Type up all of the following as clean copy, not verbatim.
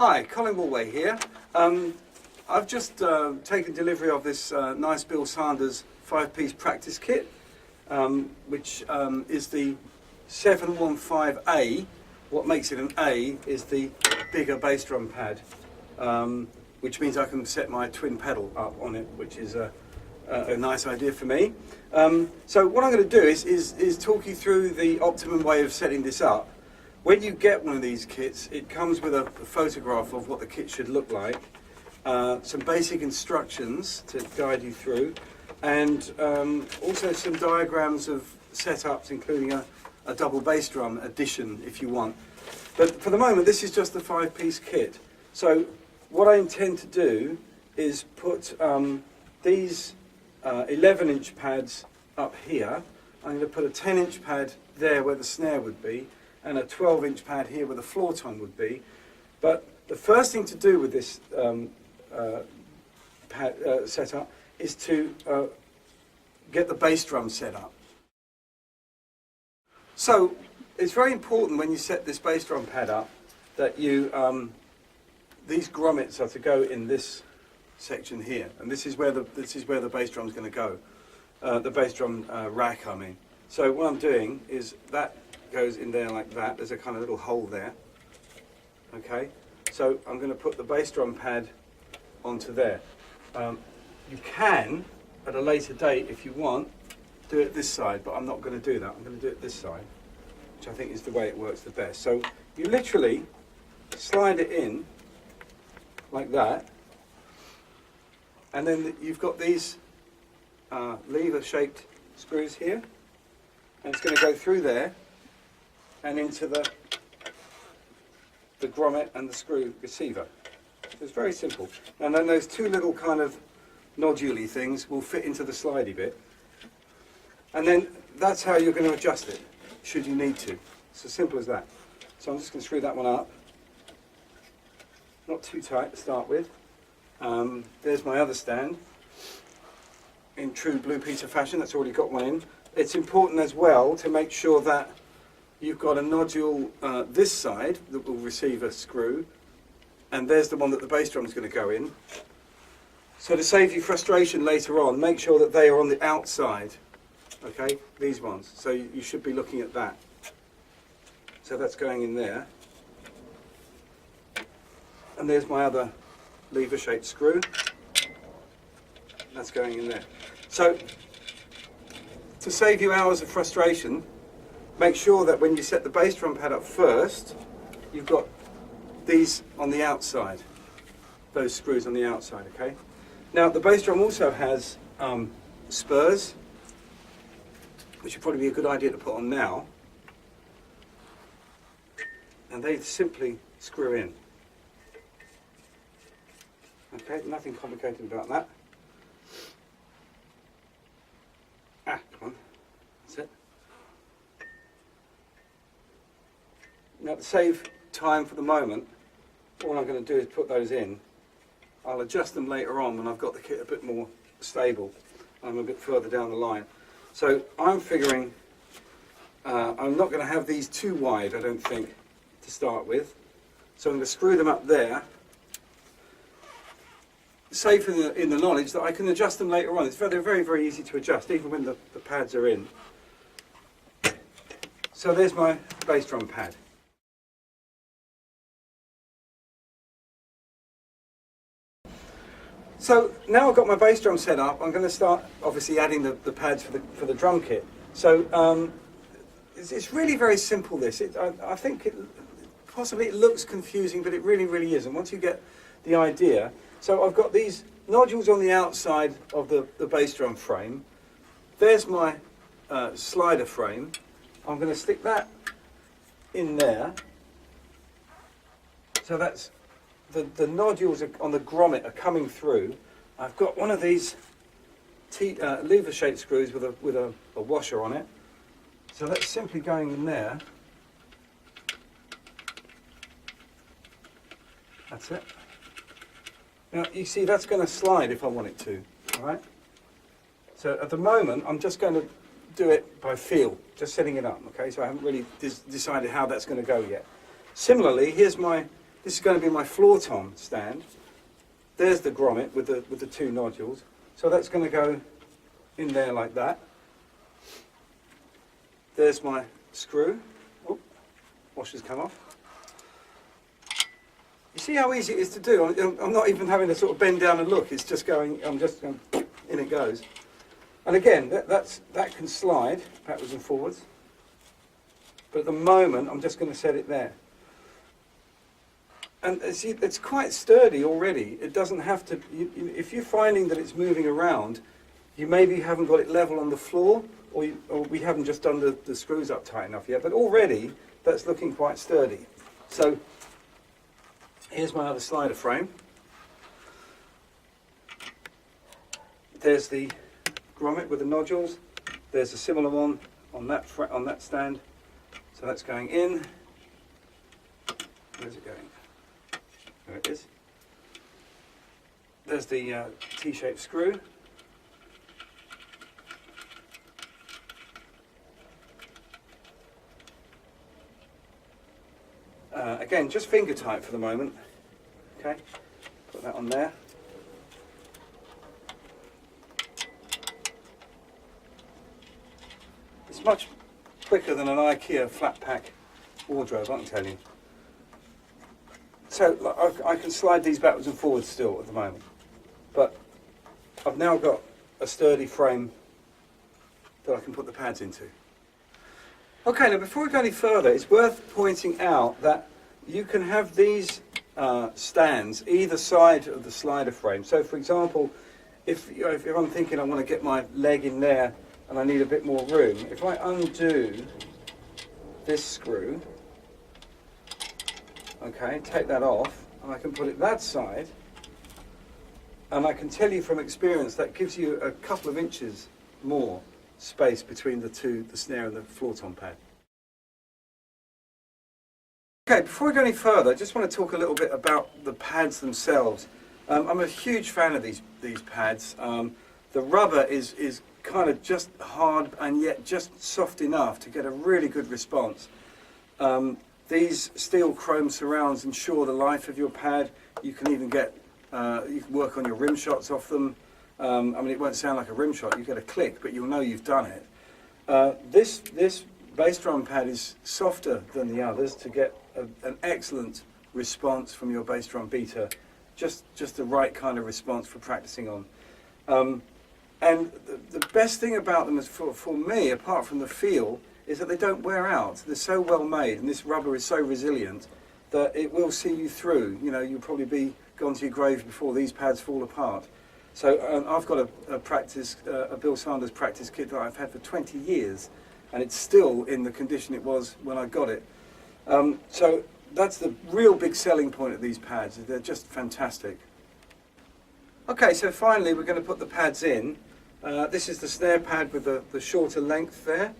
Hi, Colin Woolway here. I've just taken delivery of this nice Bill Sanders 5-piece practice kit, which is the 715A. What makes it an A is the bigger bass drum pad, which means I can set my twin pedal up on it, which is a nice idea for me. So what I'm going to do is talk you through the optimum way of setting this up. When you get one of these kits, it comes with a photograph of what the kit should look like, some basic instructions to guide you through, and also some diagrams of setups, including a double bass drum addition if you want. But for the moment, this is just the 5-piece kit. So what I intend to do is put these 11-inch pads up here. I'm going to put a 10-inch pad there where the snare would be, and a 12-inch pad here where the floor tom would be. But the first thing to do with this pad setup is to get the bass drum set up. So it's very important when you set this bass drum pad up that you these grommets are to go in this section here, and this is where the bass drum is going to go. The bass drum rack, I mean. So what I'm doing is that goes in there like that. There's a kind of little hole there. Okay, so I'm going to put the bass drum pad onto there. You can, at a later date, if you want, do it this side, but I'm not going to do that. I'm going to do it this side, which I think is the way it works the best. So you literally slide it in like that, and then you've got these lever-shaped screws here, and it's going to go through there and into the grommet and the screw receiver. So it's very simple. And then those two little kind of nodule-y things will fit into the slidey bit. And then that's how you're going to adjust it, should you need to. It's as simple as that. So I'm just going to screw that one up. Not too tight to start with. There's my other stand. In true Blue Peter fashion, that's already got one in. It's important as well to make sure that you've got a nodule this side that will receive a screw, and there's the one that the bass drum is going to go in. So to save you frustration later on, make sure that they are on the outside. Okay, these ones. So you should be looking at that. So that's going in there. And there's my other lever-shaped screw. That's going in there. So to save you hours of frustration, make sure that when you set the bass drum pad up first, you've got these on the outside, those screws on the outside, okay? Now the bass drum also has spurs, which would probably be a good idea to put on now, and they simply screw in. Okay, nothing complicated about that. Come on, that's it. Now to save time for the moment, all I'm going to do is put those in. I'll adjust them later on when I've got the kit a bit more stable. I'm a bit further down the line. So I'm figuring I'm not going to have these too wide, I don't think, to start with. So I'm going to screw them up there, safe in the knowledge that I can adjust them later on. They're very, very easy to adjust, even when the pads are in. So there's my bass drum pad. So now I've got my bass drum set up, I'm going to start obviously adding the pads for the drum kit. So it's really very simple, this. I think possibly it looks confusing, but it really, really isn't once you get the idea. So I've got these nodules on the outside of the bass drum frame. There's my slider frame. I'm going to stick that in there. So that's the nodules on the grommet are coming through. I've got one of these lever-shaped screws with a washer on it. So that's simply going in there. That's it. Now you see that's going to slide if I want it to. All right. So at the moment I'm just going to do it by feel, just setting it up. Okay. So I haven't really decided how that's going to go yet. Similarly, here's my This is going to be my floor tom stand. There's the grommet with the two nodules. So that's going to go in there like that. There's my screw. Oop, washer's come off. You see how easy it is to do? I'm not even having to sort of bend down and look. It's just going, I'm just going, in it goes. And again, that can slide backwards and forwards. But at the moment, I'm just going to set it there. And see, it's quite sturdy already. It doesn't have to, if you're finding that it's moving around, you maybe haven't got it level on the floor, or we haven't just done the screws up tight enough yet, but already that's looking quite sturdy. So here's my other slider frame. There's the grommet with the nodules. There's a similar one on that stand. So that's going in. Where's it going? There it is. There's the T-shaped screw. Again, just finger tight for the moment. Okay, put that on there. It's much quicker than an IKEA flat pack wardrobe, I can tell you. So I can slide these backwards and forwards still at the moment, but I've now got a sturdy frame that I can put the pads into. Okay, now before we go any further, it's worth pointing out that you can have these stands either side of the slider frame. So for example, if I'm thinking I want to get my leg in there and I need a bit more room, if I undo this screw, okay, take that off, and I can put it that side, and I can tell you from experience that gives you a couple of inches more space between the snare and the floor tom pad. Okay, before we go any further, I just want to talk a little bit about the pads themselves. I'm a huge fan of these pads. The rubber is kind of just hard and yet just soft enough to get a really good response. These steel chrome surrounds ensure the life of your pad. You can even get, you can work on your rim shots off them. I mean, it won't sound like a rim shot, you get a click, but you'll know you've done it. This bass drum pad is softer than the others to get an excellent response from your bass drum beater, just the right kind of response for practicing on. And the best thing about them is for me, apart from the feel, is that they don't wear out. They're so well made, and this rubber is so resilient that it will see you through. You know, you'll probably be gone to your grave before these pads fall apart. So I've got a Bill Sanders practice kit that I've had for 20 years, and it's still in the condition it was when I got it. So that's the real big selling point of these pads. They're just fantastic. Okay, so finally we're going to put the pads in. This is the snare pad with the shorter length there.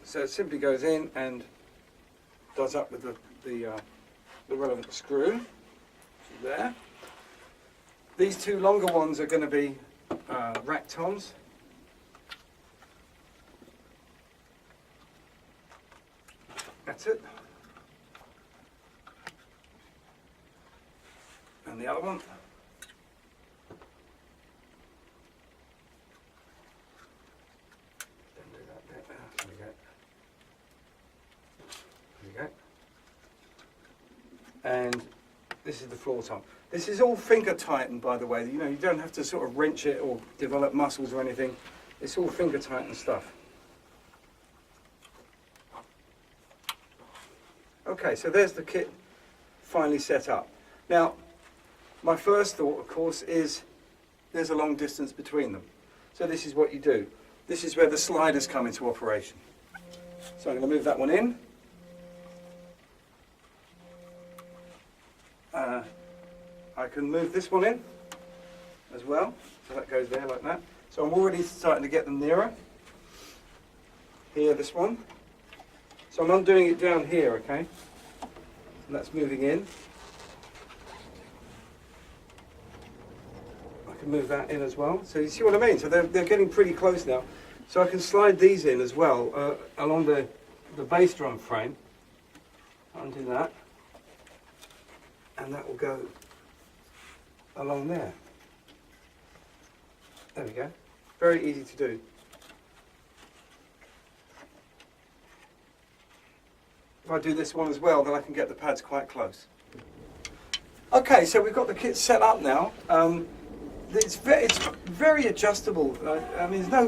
So it simply goes in and does up with the relevant screw there. These two longer ones are going to be rack toms. That's it. And the other one. Don't do that bit there. There we go. There we go. And this is the floor tom. This is all finger tightened, by the way. You know, you don't have to sort of wrench it or develop muscles or anything. It's all finger tightened stuff. Okay, so there's the kit finally set up. Now, my first thought, of course, is there's a long distance between them. So this is what you do. This is where the sliders come into operation. So I'm going to move that one in. I can move this one in as well. So that goes there like that. So I'm already starting to get them nearer. Here, this one. So I'm undoing it down here, okay? And that's moving in. I can move that in as well. So you see what I mean? So they're getting pretty close now. So I can slide these in as well along the bass drum frame. undo that, and that will go along there. There we go. Very easy to do. If I do this one as well, then I can get the pads quite close. Okay, so we've got the kit set up now. It's very adjustable. I mean, there's no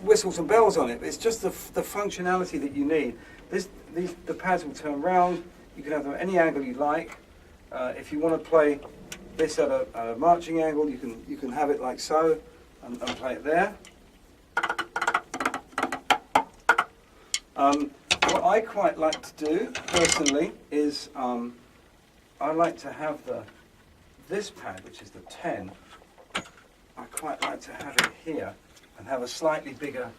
whistles and bells on it. It's just the functionality that you need. The pads will turn round. You can have them at any angle you like. If you want to play this at a marching angle, you can have it like so and play it there. What I quite like to do personally is I like to have this pad, which is the 10. I quite like to have it here and have a slightly bigger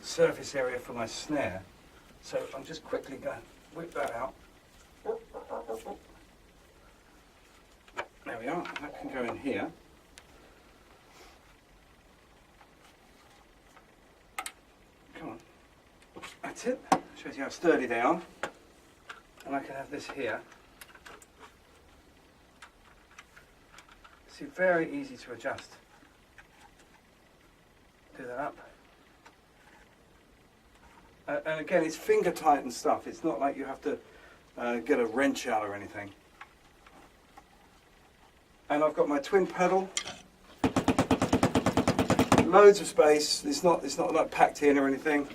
surface area for my snare. So I'm just quickly going to whip that out. There we are, that can go in here. Come on, that's it. Shows you how sturdy they are. And I can have this here. See, very easy to adjust. Do that up. And again, it's finger tight and stuff. It's not like you have to get a wrench out or anything. And I've got my twin pedal. Loads of space. It's not like packed in or anything.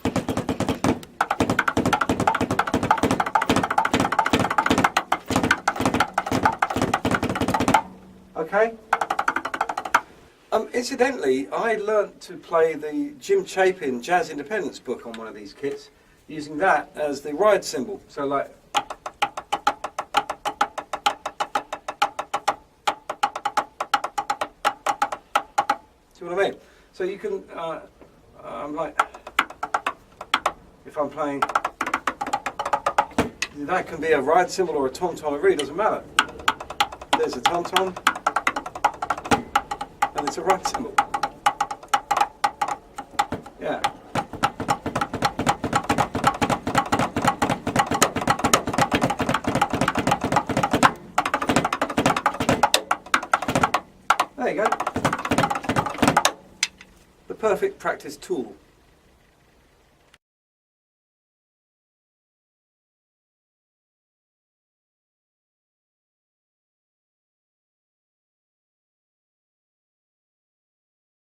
Okay. Incidentally, I learnt to play the Jim Chapin Jazz Independence book on one of these kits, using that as the ride cymbal. So like, see what I mean? So you can, like, if I'm playing, that can be a ride cymbal or a tom-tom, it really doesn't matter. There's a tom-tom. And it's a ride cymbal. Yeah. There you go. The perfect practice tool.